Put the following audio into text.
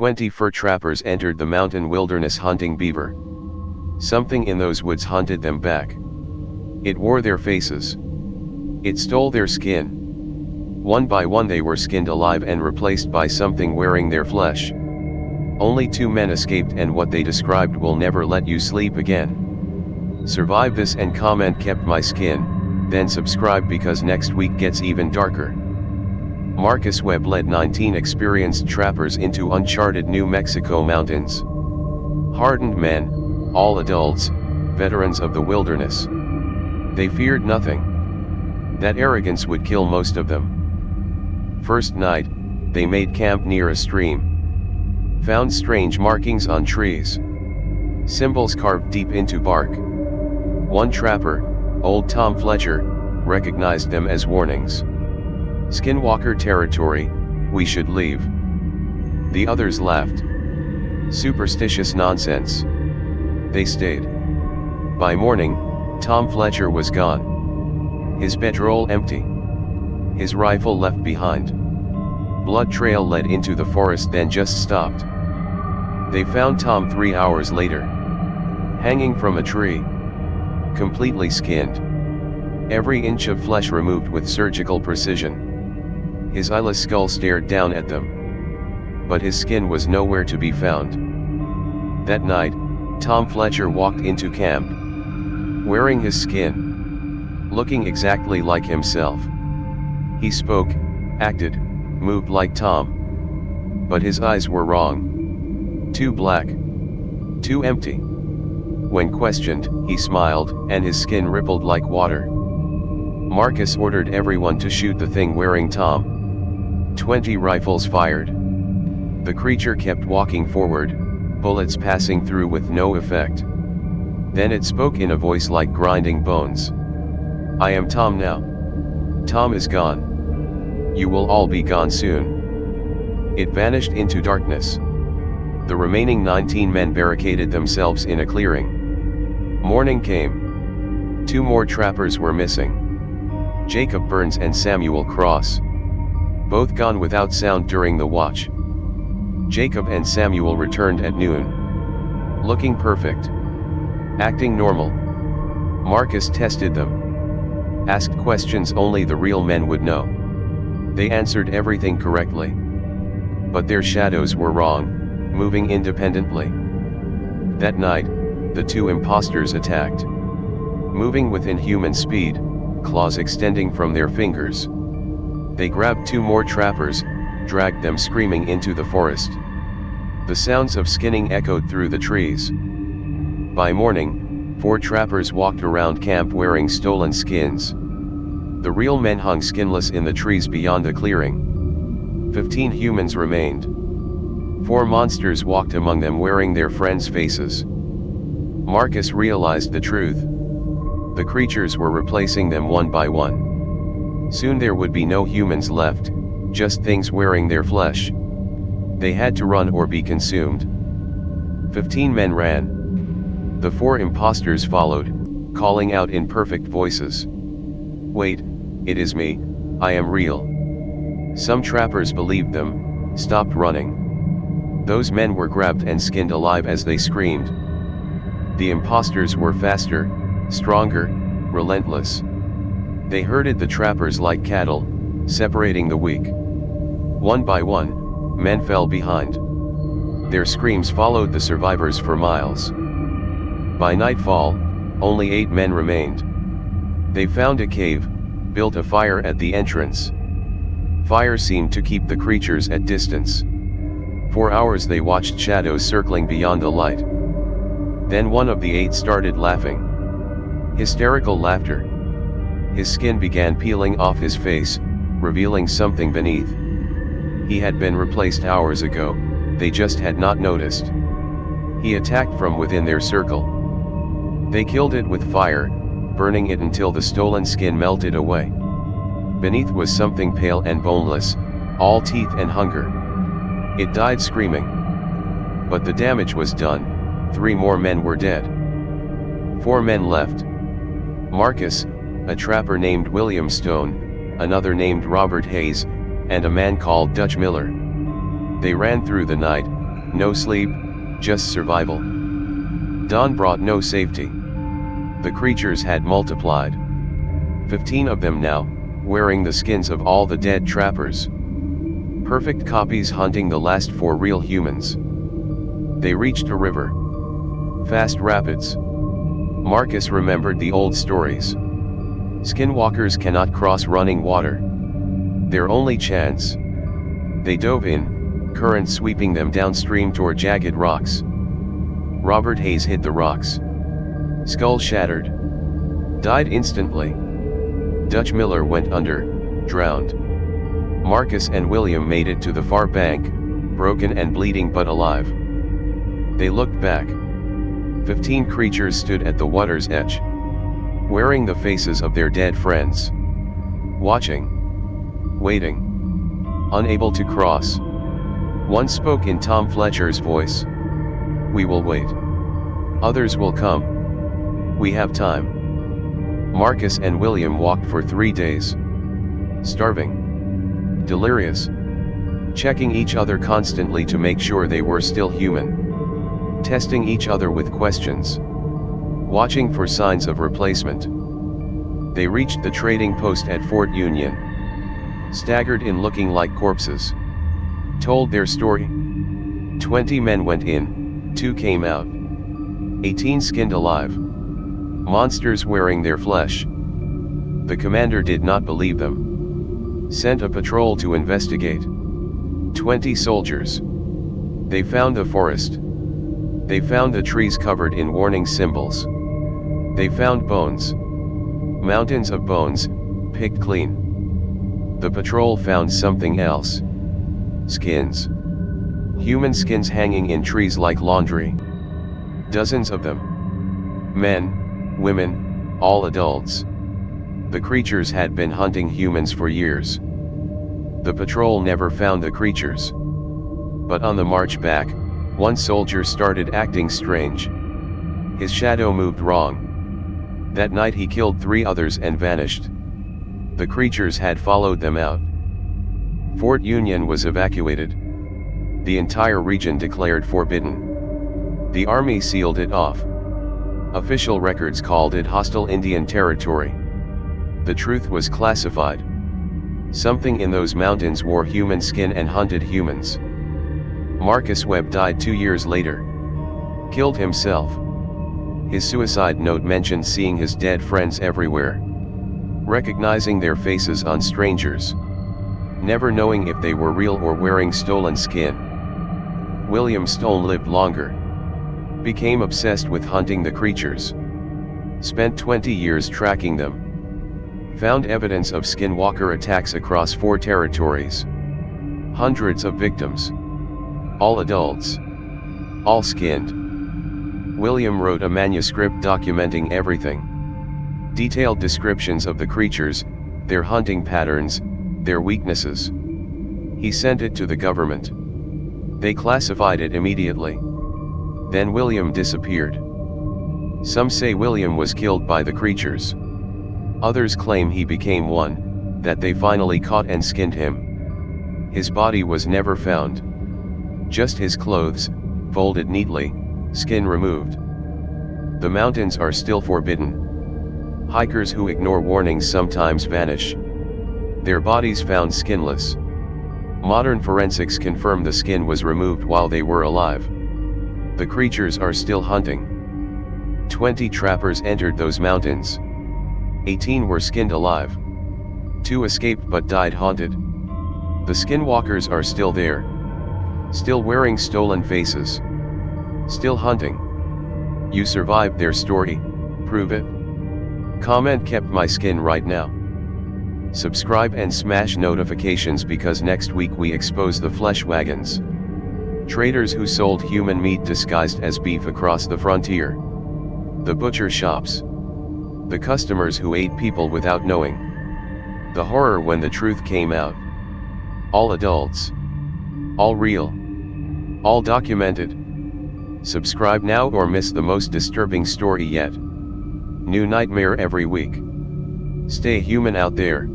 20 fur trappers entered the mountain wilderness hunting beaver. Something in those woods hunted them back. It wore their faces. It stole their skin. One by one they were skinned alive and replaced by something wearing their flesh. Only 2 men escaped, and what they described will never let you sleep again. Survive this and comment kept my skin, then subscribe because next week gets even darker. Marcus Webb led 19 experienced trappers into uncharted New Mexico mountains. Hardened men, all adults, veterans of the wilderness. They feared nothing. That arrogance would kill most of them. First night, they made camp near a stream. Found strange markings on trees. Symbols carved deep into bark. One trapper, old Tom Fletcher, recognized them as warnings. Skinwalker territory, we should leave. The others laughed. Superstitious nonsense. They stayed. By morning, Tom Fletcher was gone. His bedroll empty. His rifle left behind. Blood trail led into the forest, then just stopped. They found Tom 3 hours later. Hanging from a tree. Completely skinned. Every inch of flesh removed with surgical precision. His eyeless skull stared down at them. But his skin was nowhere to be found. That night, Tom Fletcher walked into camp. Wearing his skin. Looking exactly like himself. He spoke, acted, moved like Tom. But his eyes were wrong. Too black. Too empty. When questioned, he smiled, and his skin rippled like water. Marcus ordered everyone to shoot the thing wearing Tom. 20 rifles fired. The creature kept walking forward, bullets passing through with no effect. Then it spoke in a voice like grinding bones. I am Tom now. Tom is gone. You will all be gone soon. It vanished into darkness. The remaining 19 men barricaded themselves in a clearing. Morning came. 2 more trappers were missing. Jacob Burns and Samuel Cross. Both gone without sound during the watch. Jacob and Samuel returned at noon. Looking perfect. Acting normal. Marcus tested them. Asked questions only the real men would know. They answered everything correctly. But their shadows were wrong, moving independently. That night, the 2 imposters attacked. Moving with inhuman speed, claws extending from their fingers. They grabbed 2 more trappers, dragged them screaming into the forest. The sounds of skinning echoed through the trees. By morning, 4 trappers walked around camp wearing stolen skins. The real men hung skinless in the trees beyond the clearing. 15 humans remained. 4 monsters walked among them wearing their friends' faces. Marcus realized the truth. The creatures were replacing them one by one. Soon there would be no humans left, just things wearing their flesh. They had to run or be consumed. 15 men ran. The 4 imposters followed, calling out in perfect voices. Wait, it is me, I am real. Some trappers believed them, stopped running. Those men were grabbed and skinned alive as they screamed. The imposters were faster, stronger, relentless. They herded the trappers like cattle, separating the weak. One by one, men fell behind. Their screams followed the survivors for miles. By nightfall, only 8 men remained. They found a cave, built a fire at the entrance. Fire seemed to keep the creatures at distance. For hours they watched shadows circling beyond the light. Then one of the 8 started laughing. Hysterical laughter. His skin began peeling off his face, revealing something beneath. He had been replaced hours ago, they just had not noticed. He attacked from within their circle. They killed it with fire, burning it until the stolen skin melted away. Beneath was something pale and boneless, all teeth and hunger. It died screaming. But the damage was done, 3 more men were dead. 4 men left. Marcus, a trapper named William Stone, another named Robert Hayes, and a man called Dutch Miller. They ran through the night, No sleep, just survival. Dawn brought no safety. The creatures had multiplied. 15 of them now, wearing the skins of all the dead trappers. Perfect copies hunting the last 4 real humans. They reached a river. Fast rapids. Marcus remembered the old stories. Skinwalkers cannot cross running water. Their only chance. They dove in, current sweeping them downstream toward jagged rocks. Robert Hayes hit the rocks. Skull shattered. Died instantly. Dutch Miller went under, drowned. Marcus and William made it to the far bank, broken and bleeding but alive. They looked back. 15 creatures stood at the water's edge, wearing the faces of their dead friends. Watching. Waiting. Unable to cross. One spoke in Tom Fletcher's voice. "We will wait. Others will come. We have time." Marcus and William walked for 3 days. Starving. Delirious. Checking each other constantly to make sure they were still human. Testing each other with questions. Watching for signs of replacement. They reached the trading post at Fort Union. Staggered in looking like corpses. Told their story. 20 men went in, 2 came out. 18 skinned alive. Monsters wearing their flesh. The commander did not believe them. Sent a patrol to investigate. 20 soldiers. They found the forest. They found the trees covered in warning symbols. They found bones. Mountains of bones, picked clean. The patrol found something else. Skins. Human skins hanging in trees like laundry. Dozens of them. Men, women, all adults. The creatures had been hunting humans for years. The patrol never found the creatures. But on the march back, one soldier started acting strange. His shadow moved wrong. That night he killed 3 others and vanished. The creatures had followed them out. Fort Union was evacuated. The entire region declared forbidden. The army sealed it off. Official records called it hostile Indian territory. The truth was classified. Something in those mountains wore human skin and hunted humans. Marcus Webb died 2 years later. Killed himself. His suicide note mentioned seeing his dead friends everywhere. Recognizing their faces on strangers. Never knowing if they were real or wearing stolen skin. William Stone lived longer. Became obsessed with hunting the creatures. Spent 20 years tracking them. Found evidence of skinwalker attacks across 4 territories. Hundreds of victims. All adults. All skinned. William wrote a manuscript documenting everything. Detailed descriptions of the creatures, their hunting patterns, their weaknesses. He sent it to the government. They classified it immediately. Then William disappeared. Some say William was killed by the creatures. Others claim he became one, that they finally caught and skinned him. His body was never found. Just his clothes, folded neatly, skin removed. The mountains are still forbidden. Hikers who ignore warnings sometimes vanish. Their bodies found skinless. Modern forensics confirm the skin was removed while they were alive. The creatures are still hunting. 20 trappers entered those mountains. 18 were skinned alive. 2 escaped but died haunted. The skinwalkers are still there. Still wearing stolen faces. Still hunting. You survived their story, prove it. Comment "kept my skin right now." Subscribe and smash notifications because next week we expose the flesh wagons. Traders who sold human meat disguised as beef across the frontier. The butcher shops. The customers who ate people without knowing. The horror when the truth came out. All adults. All real. All documented. Subscribe now or miss the most disturbing story yet. New nightmare every week. Stay human out there.